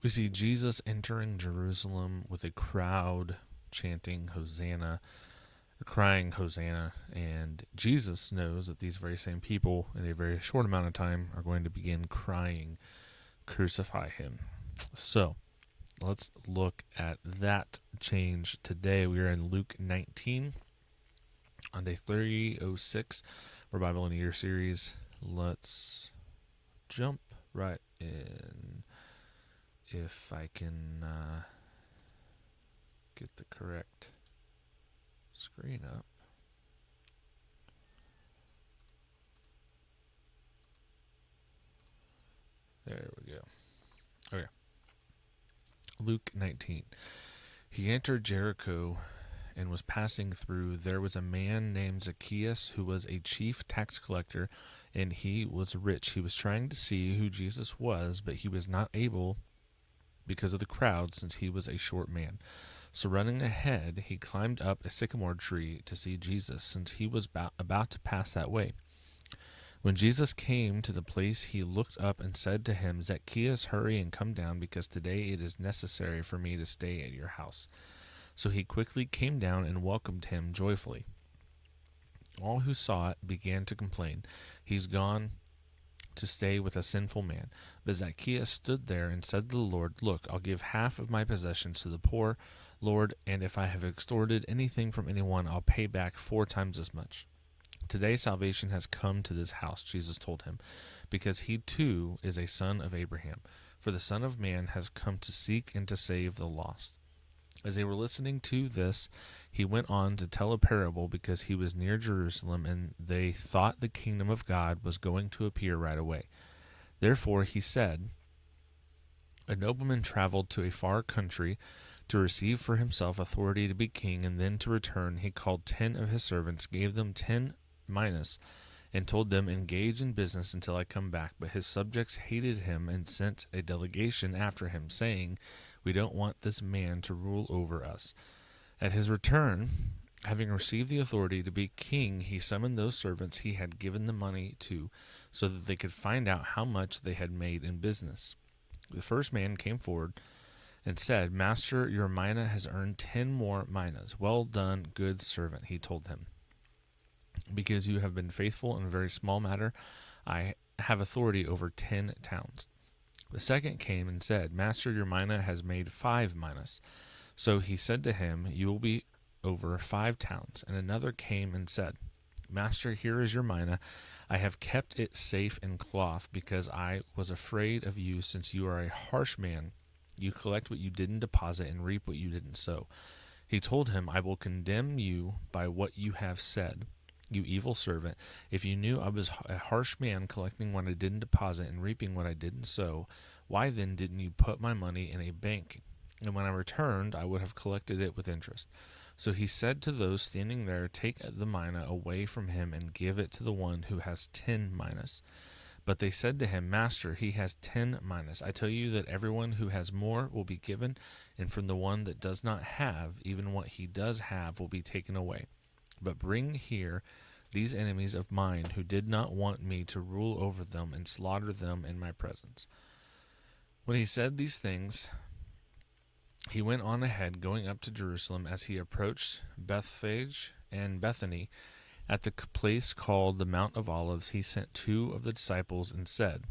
We see Jesus entering Jerusalem with a crowd chanting Hosanna, crying Hosanna, and Jesus knows that these very same people in a very short amount of time are going to begin crying, crucify him. So let's look at that change today. We are in Luke 19 on day 306 for Bible in a Year series. Let's jump right in. If I can get the correct screen up. There we go. Okay. Luke 19. He entered Jericho and was passing through. There was a man named Zacchaeus who was a chief tax collector, and he was rich. He was trying to see who Jesus was, but he was not able because of the crowd, since he was a short man. So running ahead, he climbed up a sycamore tree to see Jesus, since he was about to pass that way. When Jesus came to the place, he looked up and said to him, Zacchaeus, hurry and come down, because today it is necessary for me to stay at your house. So he quickly came down and welcomed him joyfully. All who saw it began to complain, he's gone to stay with a sinful man. But Zacchaeus stood there and said to the Lord, look, I'll give half of my possessions to the poor, Lord, and if I have extorted anything from anyone, I'll pay back 4 times as much. Today salvation has come to this house, Jesus told him, because he too is a son of Abraham. For the Son of Man has come to seek and to save the lost. As they were listening to this, he went on to tell a parable, because he was near Jerusalem, and they thought the kingdom of God was going to appear right away. Therefore he said, a nobleman traveled to a far country to receive for himself authority to be king, and then to return. He called 10 of his servants, gave them 10 minas, and told them, engage in business until I come back. But his subjects hated him and sent a delegation after him, saying, we don't want this man to rule over us. At his return, having received the authority to be king, he summoned those servants he had given the money to, so that they could find out how much they had made in business. The first man came forward and said, Master, your mina has earned 10 more minas. Well done, good servant, he told him. Because you have been faithful in a very small matter, I have authority over 10 towns. The second came and said, Master, your mina has made 5 minas. So he said to him, you will be over 5 towns. And another came and said, Master, here is your mina. I have kept it safe in cloth, because I was afraid of you, since you are a harsh man. You collect what you didn't deposit and reap what you didn't sow. He told him, I will condemn you by what you have said, you evil servant. If you knew I was a harsh man, collecting what I didn't deposit and reaping what I didn't sow, why then didn't you put my money in a bank? And when I returned, I would have collected it with interest. So he said to those standing there, take the mina away from him and give it to the one who has 10 minas. But they said to him, Master, he has 10 minas. I tell you that everyone who has more will be given, and from the one that does not have, even what he does have will be taken away. But bring here these enemies of mine, who did not want me to rule over them, and slaughter them in my presence. When he said these things, he went on ahead, going up to Jerusalem. As he approached Bethphage and Bethany, at the place called the Mount of Olives, he sent 2 of the disciples and said,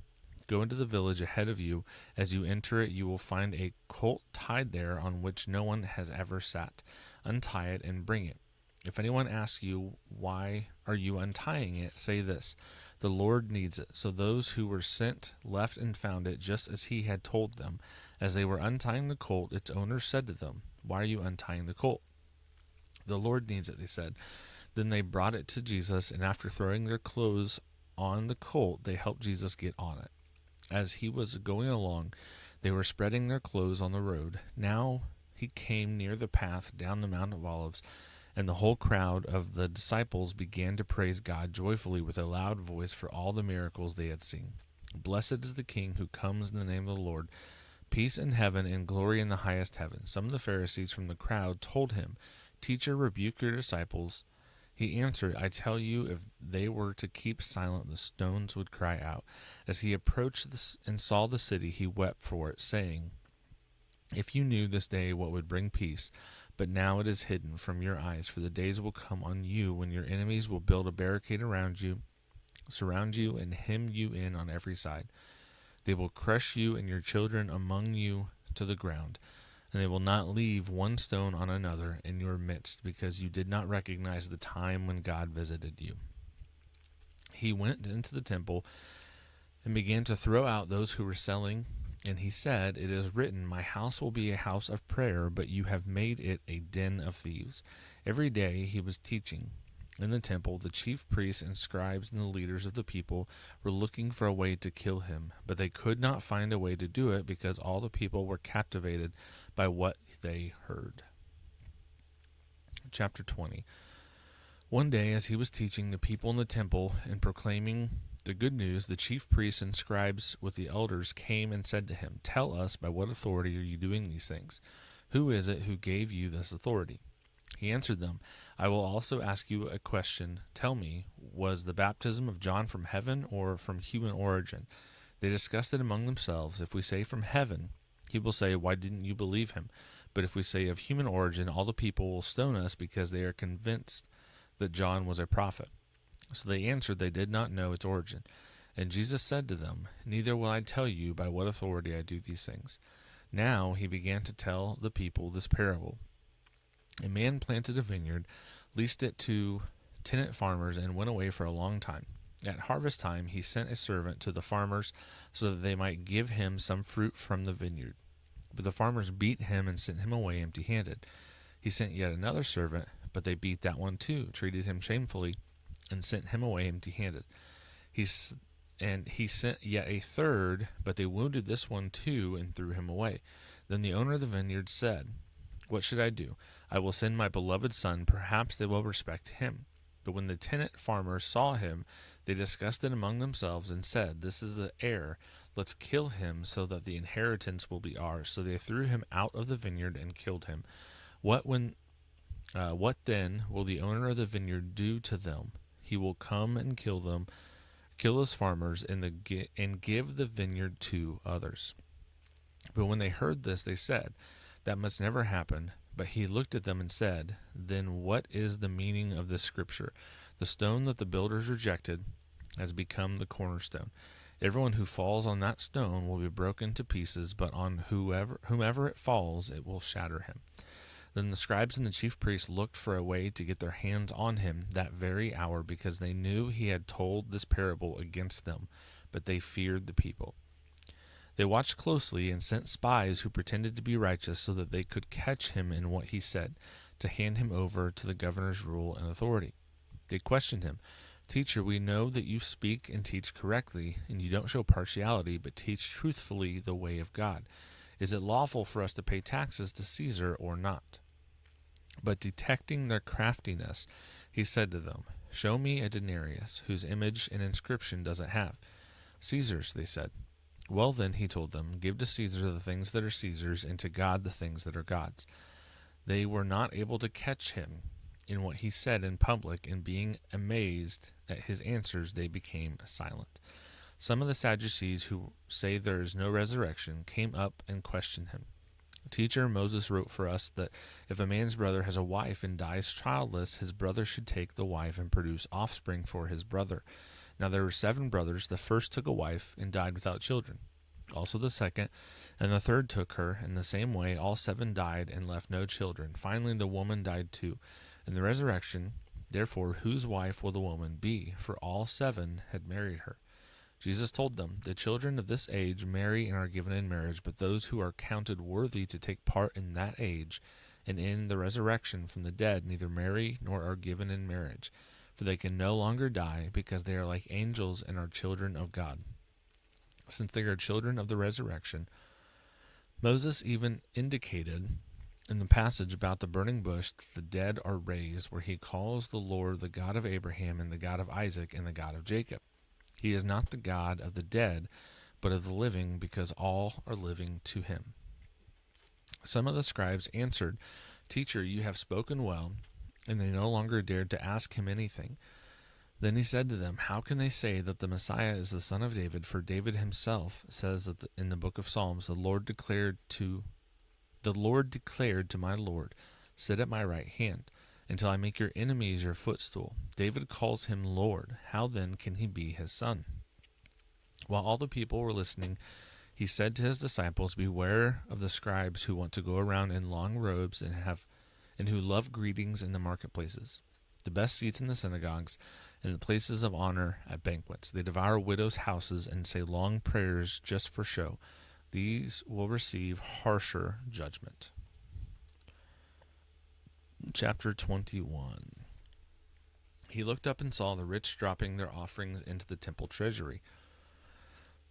go into the village ahead of you. As you enter it, you will find a colt tied there, on which no one has ever sat. Untie it and bring it. If anyone asks you, why are you untying it, say this, the Lord needs it. So those who were sent left and found it just as he had told them. As they were untying the colt, its owner said to them, why are you untying the colt? The Lord needs it, they said. Then they brought it to Jesus, and after throwing their clothes on the colt, they helped Jesus get on it. As he was going along, they were spreading their clothes on the road. Now he came near the path down the Mount of Olives, and the whole crowd of the disciples began to praise God joyfully with a loud voice for all the miracles they had seen. Blessed is the King who comes in the name of the Lord. Peace in heaven and glory in the highest heaven. Some of the Pharisees from the crowd told him, Teacher, rebuke your disciples. He answered, I tell you, if they were to keep silent, the stones would cry out. As he approached and saw the city, he wept for it, saying, If you knew this day what would bring peace, but now it is hidden from your eyes, for the days will come on you when your enemies will build a barricade around you, surround you, and hem you in on every side. They will crush you and your children among you to the ground, and they will not leave one stone on another in your midst, because you did not recognize the time when God visited you. He went into the temple and began to throw out those who were selling, and he said, "It is written, my house will be a house of prayer, but you have made it a den of thieves." Every day he was teaching in the temple. The chief priests and scribes and the leaders of the people were looking for a way to kill him, but they could not find a way to do it because all the people were captivated by what they heard. Chapter 20. One day, as he was teaching the people in the temple and proclaiming the good news, the chief priests and scribes with the elders came and said to him, "Tell us, by what authority are you doing these things? Who is it who gave you this authority?" He answered them, "I will also ask you a question. Tell me, was the baptism of John from heaven or from human origin?" They discussed it among themselves. If we say from heaven, he will say, "Why didn't you believe him?" But if we say of human origin, all the people will stone us because they are convinced that John was a prophet. So they answered they did not know its origin. And Jesus said to them, "Neither will I tell you by what authority I do these things." Now he began to tell the people this parable. A man planted a vineyard, leased it to tenant farmers, and went away for a long time. At harvest time he sent a servant to the farmers so that they might give him some fruit from the vineyard. But the farmers beat him and sent him away empty-handed. He sent yet another servant, but they beat that one too, treated him shamefully, and sent him away empty-handed. He sent yet a third, but they wounded this one too and threw him away. Then the owner of the vineyard said, "What should I do? I will send my beloved son. Perhaps they will respect him." But when the tenant farmers saw him, they discussed it among themselves and said, "This is the heir. Let's kill him so that the inheritance will be ours." So they threw him out of the vineyard and killed him. What then will the owner of the vineyard do to them? He will come and kill those farmers, and give the vineyard to others. But when they heard this, they said, "That must never happen." But he looked at them and said, "Then what is the meaning of this scripture? The stone that the builders rejected has become the cornerstone. Everyone who falls on that stone will be broken to pieces, but on whomever it falls, it will shatter him." Then the scribes and the chief priests looked for a way to get their hands on him that very hour, because they knew he had told this parable against them, but they feared the people. They watched closely and sent spies who pretended to be righteous so that they could catch him in what he said, to hand him over to the governor's rule and authority. They questioned him, "Teacher, we know that you speak and teach correctly, and you don't show partiality, but teach truthfully the way of God. Is it lawful for us to pay taxes to Caesar or not?" But detecting their craftiness, he said to them, "Show me a denarius, whose image and inscription does it have?" "Caesar's," they said. "Well then," he told them, "give to Caesar the things that are Caesar's, and to God the things that are God's." They were not able to catch him in what he said in public, and being amazed at his answers, they became silent. Some of the Sadducees, who say there is no resurrection, came up and questioned him. "Teacher, Moses wrote for us that if a man's brother has a wife and dies childless, his brother should take the wife and produce offspring for his brother. Now there were 7 brothers. The first took a wife and died without children. Also the second and the third took her. In the same way, all 7 died and left no children. Finally, the woman died too. In the resurrection, therefore, whose wife will the woman be? For all 7 had married her." Jesus told them, "The children of this age marry and are given in marriage, but those who are counted worthy to take part in that age and in the resurrection from the dead neither marry nor are given in marriage, for they can no longer die, because they are like angels and are children of God. Since they are children of the resurrection, Moses even indicated in the passage about the burning bush that the dead are raised, where he calls the Lord the God of Abraham and the God of Isaac and the God of Jacob. He is not the God of the dead, but of the living, because all are living to him." Some of the scribes answered, "Teacher, you have spoken well," and they no longer dared to ask him anything. Then he said to them, "How can they say that the Messiah is the son of David? For David himself says that in the book of Psalms, the Lord declared to The Lord declared to my Lord, sit at my right hand, until I make your enemies your footstool. David calls him Lord. How then can he be his son? While all the people were listening, he said to his disciples, beware of the scribes who want to go around in long robes and who love greetings in the marketplaces, the best seats in the synagogues, and the places of honor at banquets. They devour widows' houses and say long prayers just for show. These will receive harsher judgment. Chapter 21. He looked up and saw the rich dropping their offerings into the temple treasury.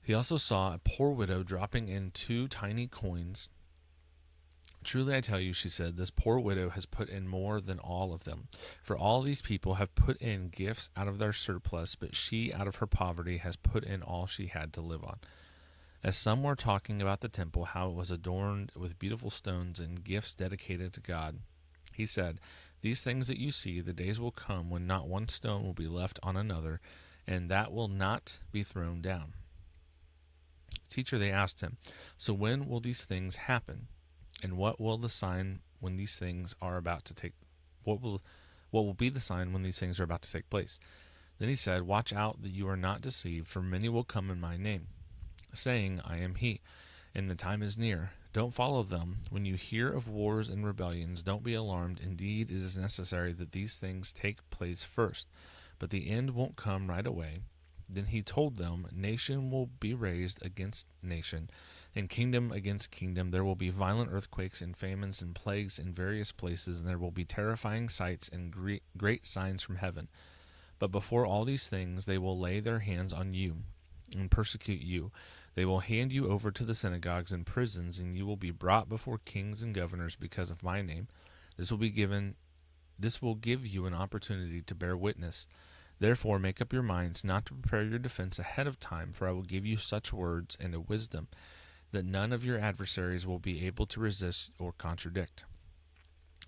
He also saw a poor widow dropping in 2 tiny coins. Truly I tell you, she said, this poor widow has put in more than all of them. For all these people have put in gifts out of their surplus, but she, out of her poverty, has put in all she had to live on. As some were talking about the temple, how it was adorned with beautiful stones and gifts dedicated to God, he said, these things that you see, the days will come when not one stone will be left on another, and that will not be thrown down. Teacher, they asked him, so when will these things happen? And what will the sign when these things are about to take? What will be the sign when these things are about to take place? Then he said, watch out that you are not deceived, for many will come in my name, saying, I am he, and the time is near. Don't follow them. When you hear of wars and rebellions, don't be alarmed. Indeed, it is necessary that these things take place first, but the end won't come right away. Then he told them, nation will be raised against nation, and kingdom against kingdom. There will be violent earthquakes and famines and plagues in various places, and there will be terrifying sights and great signs from heaven. But before all these things, they will lay their hands on you and persecute you. They will hand you over to the synagogues and prisons, and you will be brought before kings and governors because of my name. This will give you an opportunity to bear witness. Therefore, make up your minds not to prepare your defense ahead of time, for I will give you such words and a wisdom that none of your adversaries will be able to resist or contradict.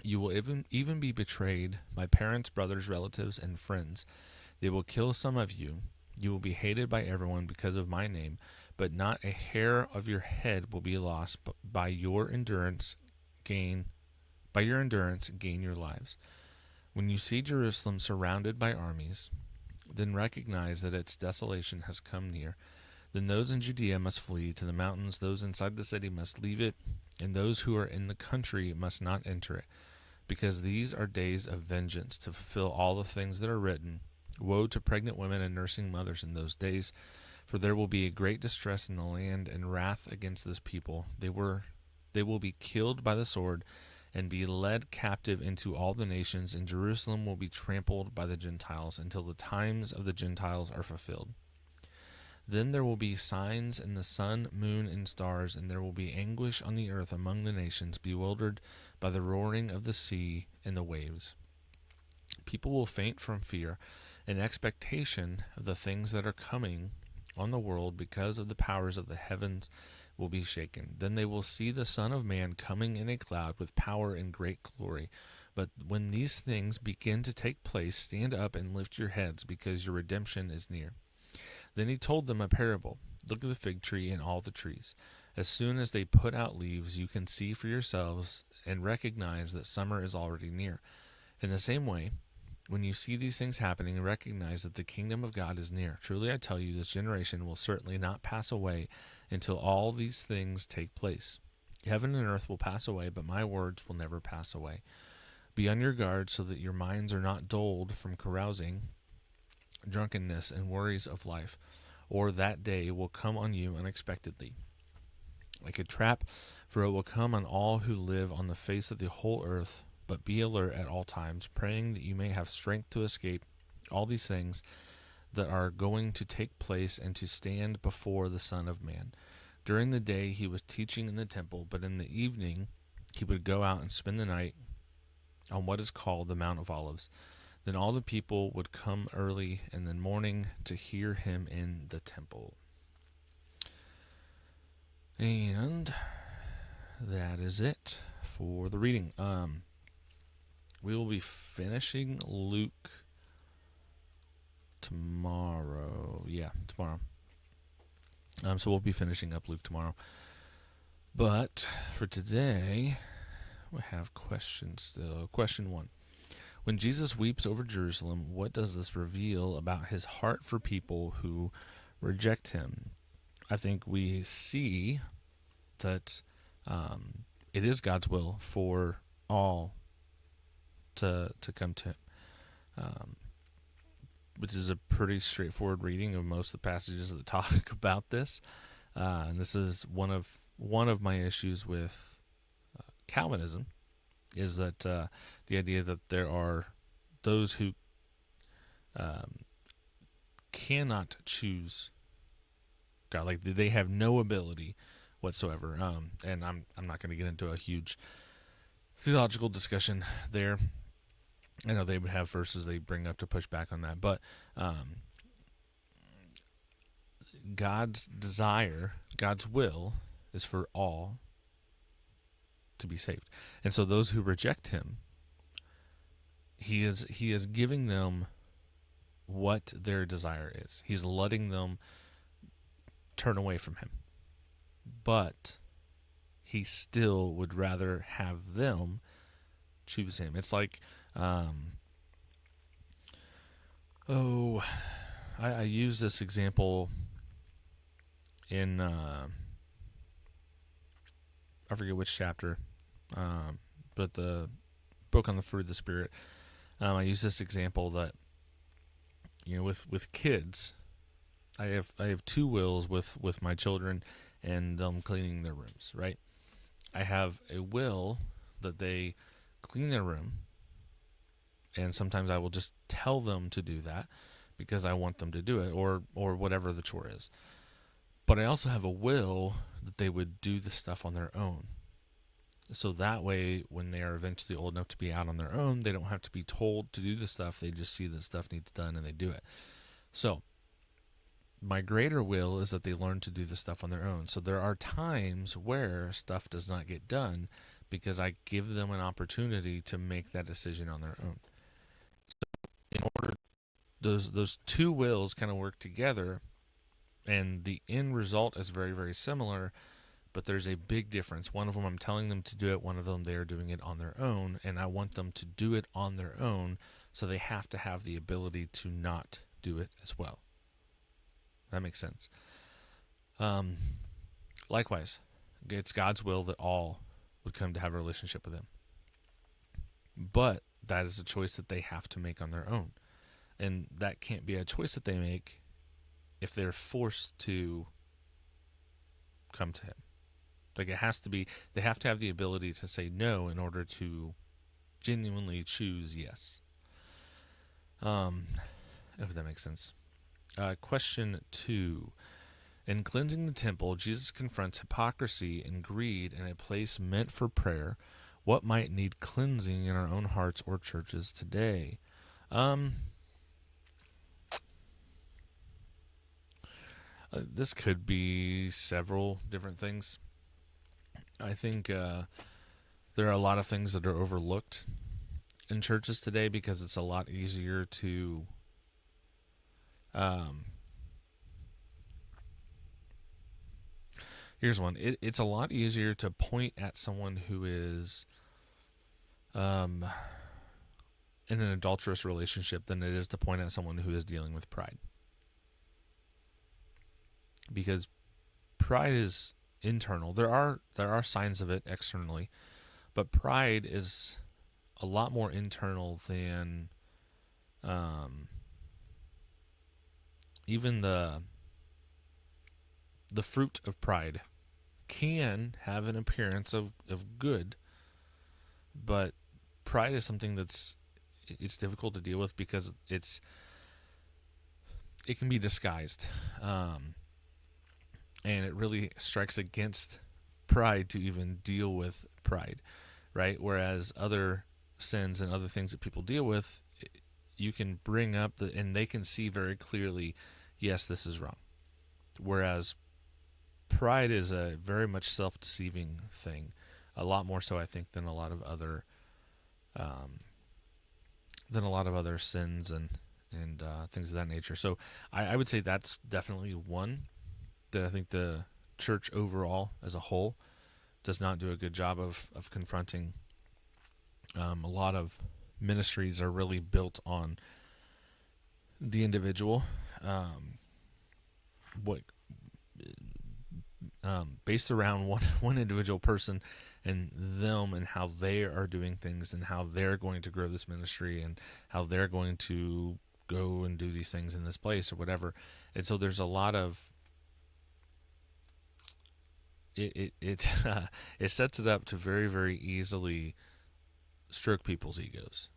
You will even be betrayed by parents, brothers, relatives, and friends. They will kill some of you. You will be hated by everyone because of my name, but not a hair of your head will be lost. But by your endurance, gain your lives. When you see Jerusalem surrounded by armies, then recognize that its desolation has come near. Then those in Judea must flee to the mountains, those inside the city must leave it, and those who are in the country must not enter it, because these are days of vengeance, to fulfill all the things that are written. Woe to pregnant women and nursing mothers in those days, for there will be a great distress in the land and wrath against this people. They will be killed by the sword and be led captive into all the nations, and Jerusalem will be trampled by the Gentiles until the times of the Gentiles are fulfilled. Then there will be signs in the sun, moon, and stars, and there will be anguish on the earth among the nations, bewildered by the roaring of the sea and the waves. People will faint from fear and expectation of the things that are coming on the world, because of the powers of the heavens will be shaken. Then they will see the Son of Man coming in a cloud with power and great glory. But when these things begin to take place, stand up and lift your heads, because your redemption is near. Then he told them a parable. Look at the fig tree and all the trees. As soon as they put out leaves, you can see for yourselves and recognize that summer is already near. In the same way, when you see these things happening, recognize that the kingdom of God is near. Truly I tell you, this generation will certainly not pass away until all these things take place. Heaven and earth will pass away, but my words will never pass away. Be on your guard so that your minds are not dulled from carousing, drunkenness, and worries of life, or that day will come on you unexpectedly, like a trap, for it will come on all who live on the face of the whole earth. But be alert at all times, praying that you may have strength to escape all these things that are going to take place and to stand before the Son of Man. During the day he was teaching in the temple, but in the evening he would go out and spend the night on what is called the Mount of Olives. Then all the people would come early in the morning to hear him in the temple. And that is it for the reading. We will be finishing Luke tomorrow. Yeah, tomorrow. So we'll be finishing up Luke tomorrow. But for today, we have questions still. Question 1. When Jesus weeps over Jerusalem, what does this reveal about his heart for people who reject him? I think we see that it is God's will for all to come to him, which is a pretty straightforward reading of most of the passages that talk about this. And this is one of my issues with Calvinism, is that the idea that there are those who cannot choose God, like they have no ability whatsoever. And I'm not going to get into a huge theological discussion there. I know they would have verses they bring up to push back on that, but God's desire, God's will, is for all to be saved. And so those who reject him, he is giving them what their desire is. He's letting them turn away from him. But he still would rather have them choose him. It's like, I use this example in, I forget which chapter, but the book on the fruit of the Spirit. I use this example that, with kids, I have two wills with my children and them cleaning their rooms, right? I have a will that they clean their room, and sometimes I will just tell them to do that because I want them to do it, or whatever the chore is. But I also have a will that they would do the stuff on their own. So that way, when they are eventually old enough to be out on their own, they don't have to be told to do the stuff. They just see that stuff needs done and they do it. So my greater will is that they learn to do the stuff on their own. So there are times where stuff does not get done because I give them an opportunity to make that decision on their own. So in order, those two wills kind of work together, and the end result is very, very similar, but there's a big difference. One of them I'm telling them to do it, one of them they are doing it on their own, and I want them to do it on their own, so they have to have the ability to not do it as well. That makes sense. Likewise, it's God's will that all would come to have a relationship with him. But that is a choice that they have to make on their own. And that can't be a choice that they make if they're forced to come to him. Like, it has to be, they have to have the ability to say no in order to genuinely choose yes. If that makes sense. Question 2. In cleansing the temple, Jesus confronts hypocrisy and greed in a place meant for prayer. What might need cleansing in our own hearts or churches today? This could be several different things. I think there are a lot of things that are overlooked in churches today because it's a lot easier to here's one. It's a lot easier to point at someone who is in an adulterous relationship than it is to point at someone who is dealing with pride. Because pride is internal. There are signs of it externally, but pride is a lot more internal than even the fruit of pride can have an appearance of good, but pride is something it's difficult to deal with because it can be disguised, and it really strikes against pride to even deal with pride, right? Whereas other sins and other things that people deal with, you can bring up and they can see very clearly, yes, this is wrong. Whereas pride is a very much self-deceiving thing, a lot more so, I think, than a lot of other sins and things of that nature. So I would say that's definitely one that I think the church overall as a whole does not do a good job of confronting. A lot of ministries are really built on the individual, what based around one individual person and them and how they are doing things and how they're going to grow this ministry and how they're going to go and do these things in this place or whatever. And so there's a lot of it it sets it up to very, very easily stroke people's egos.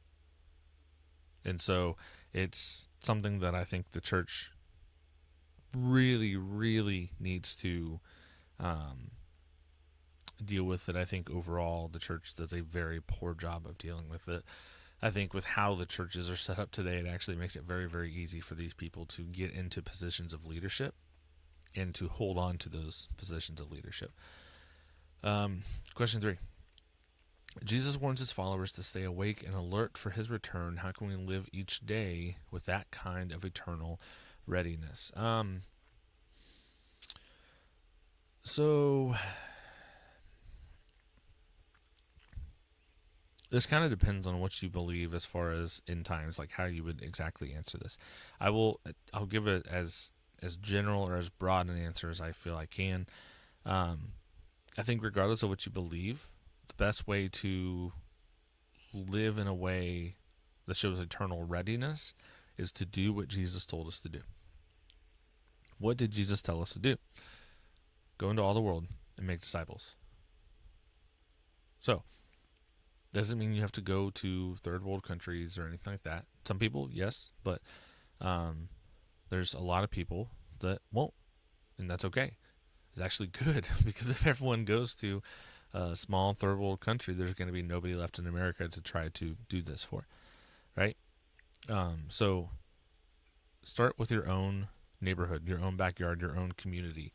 And so it's something that I think the church really, really needs to deal with. That I think overall the church does a very poor job of dealing with it. I think with how the churches are set up today, it actually makes it very, very easy for these people to get into positions of leadership and to hold on to those positions of leadership. Question 3. Jesus warns his followers to stay awake and alert for his return. How can we live each day with that kind of eternal readiness? So this kind of depends on what you believe as far as end times, like how you would exactly answer this. I'll give it as general or as broad an answer as I feel I can. I think regardless of what you believe, the best way to live in a way that shows eternal readiness is to do what Jesus told us to do. What did Jesus tell us to do? Go into all the world and make disciples. So, doesn't mean you have to go to third world countries or anything like that. Some people, yes, but there's a lot of people that won't, and that's okay. It's actually good, because if everyone goes to a small third world country, there's going to be nobody left in America to try to do this for, right? So start with your own neighborhood, your own backyard, your own community,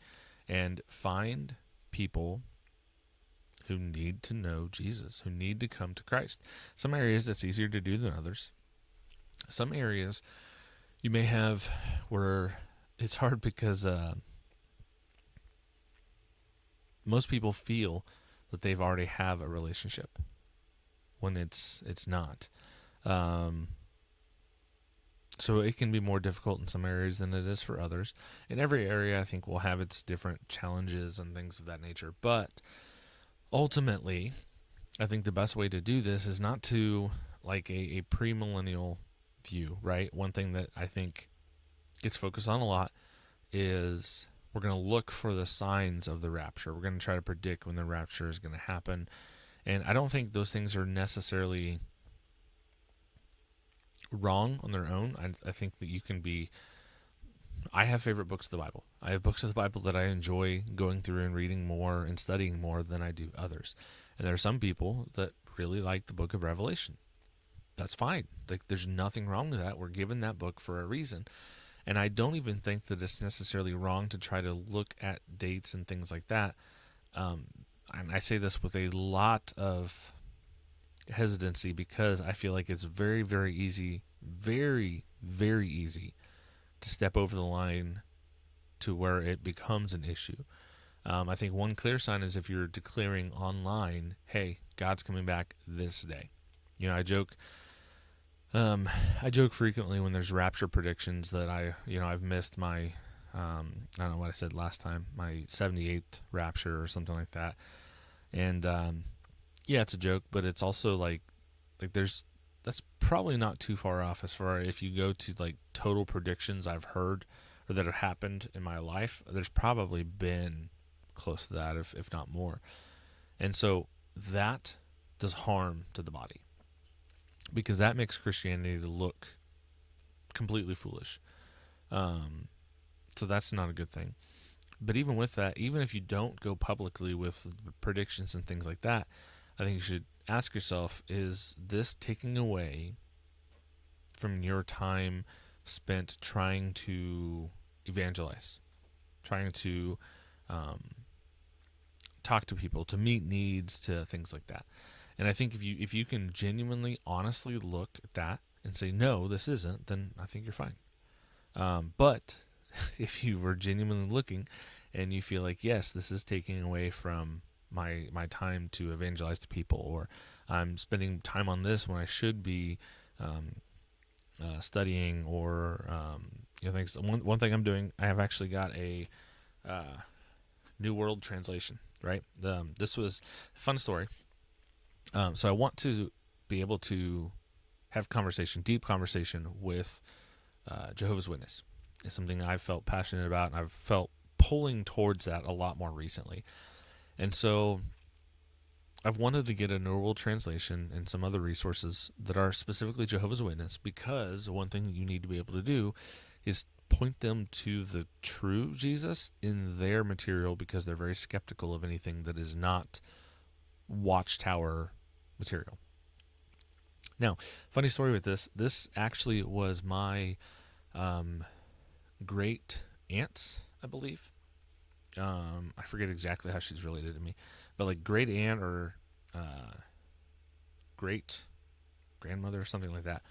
and find people who need to know Jesus, who need to come to Christ. Some areas it's easier to do than others. Some areas you may have where it's hard because most people feel that they've already have a relationship when it's not. So it can be more difficult in some areas than it is for others. In every area, I think, will have its different challenges and things of that nature. But ultimately, I think the best way to do this is not to like a premillennial view, right? One thing that I think gets focused on a lot is we're going to look for the signs of the rapture. We're going to try to predict when the rapture is going to happen. And I don't think those things are necessarily wrong on their own. I think that you can be... I have favorite books of the Bible. I have books of the Bible that I enjoy going through and reading more and studying more than I do others. And there are some people that really like the book of Revelation. That's fine. Like, there's nothing wrong with that. We're given that book for a reason. And I don't even think that it's necessarily wrong to try to look at dates and things like that. And I say this with a lot of hesitancy because I feel like it's very, very easy, very, very easy to step over the line to where it becomes an issue. I think one clear sign is if you're declaring online, hey, God's coming back this day. You know, I joke frequently when there's rapture predictions that I've missed my, I don't know what I said last time, my 78th rapture or something like that. And, yeah, it's a joke, but it's also like that's probably not too far off as far if you go to like total predictions I've heard or that have happened in my life. There's probably been close to that, if not more. And so that does harm to the body because that makes Christianity look completely foolish. So that's not a good thing. But even with that, even if you don't go publicly with predictions and things like that, I think you should ask yourself, is this taking away from your time spent trying to evangelize, trying to talk to people, to meet needs, to things like that? And I think if you can genuinely, honestly look at that and say, no, this isn't, then I think you're fine. But if you were genuinely looking and you feel like, yes, this is taking away from my time to evangelize to people, or I'm spending time on this when I should be studying, or things. One thing I'm doing, I have actually got a New World Translation. Right. This was a fun story. So I want to be able to have deep conversation with Jehovah's Witness. It's something I've felt passionate about, and I've felt pulling towards that a lot more recently. And so I've wanted to get a New World Translation and some other resources that are specifically Jehovah's Witness, because one thing you need to be able to do is point them to the true Jesus in their material, because they're very skeptical of anything that is not Watchtower material. Now, funny story with this. This actually was my great aunt's, I believe. I forget exactly how she's related to me, but like great aunt or great grandmother or something like that.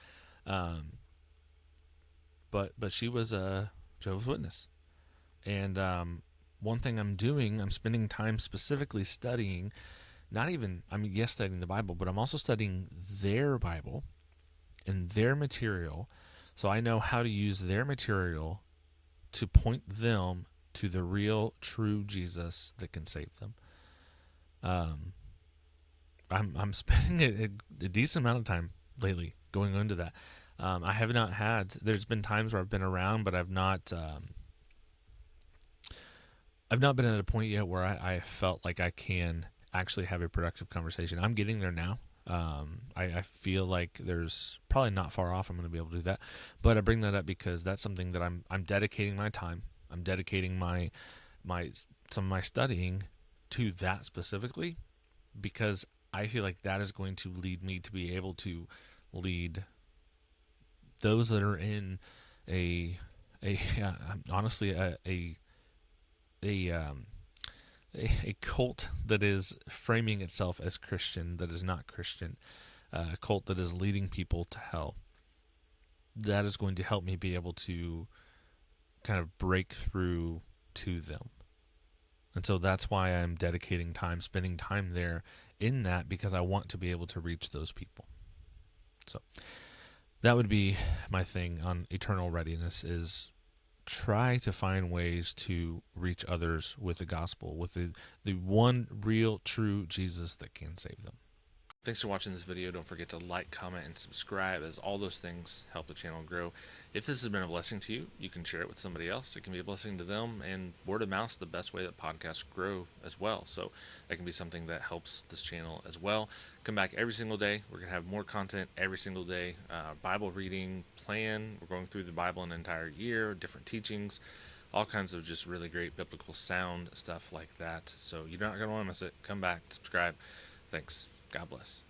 But she was a Jehovah's Witness, and one thing I'm doing, I'm spending time specifically studying. Yes, studying the Bible, but I'm also studying their Bible and their material, so I know how to use their material to point them to the real, true Jesus that can save them. I'm spending a decent amount of time lately going into that. I have not had. There's been times where I've been around, but I've not. I've not been at a point yet where I felt like I can actually have a productive conversation. I'm getting there now. I feel like there's probably not far off I'm going to be able to do that, but I bring that up because that's something that I'm dedicating my time. I'm dedicating some of my studying to that specifically, because I feel like that is going to lead me to be able to lead those that are in honestly a cult that is framing itself as Christian, that is not Christian, a cult that is leading people to hell. That is going to help me be able to kind of break through to them. And so that's why I'm dedicating time, spending time there in that, because I want to be able to reach those people. So that would be my thing on eternal readiness, is try to find ways to reach others with the gospel, with the one real, true Jesus that can save them. Thanks for watching this video. Don't forget to like, comment, and subscribe, as all those things help the channel grow. If this has been a blessing to you, you can share it with somebody else. It can be a blessing to them, and word of mouth is the best way that podcasts grow as well. So that can be something that helps this channel as well. Come back every single day. We're going to have more content every single day. Bible reading plan. We're going through the Bible an entire year, different teachings, all kinds of just really great biblical sound stuff like that. So you're not going to want to miss it. Come back, subscribe. Thanks. God bless.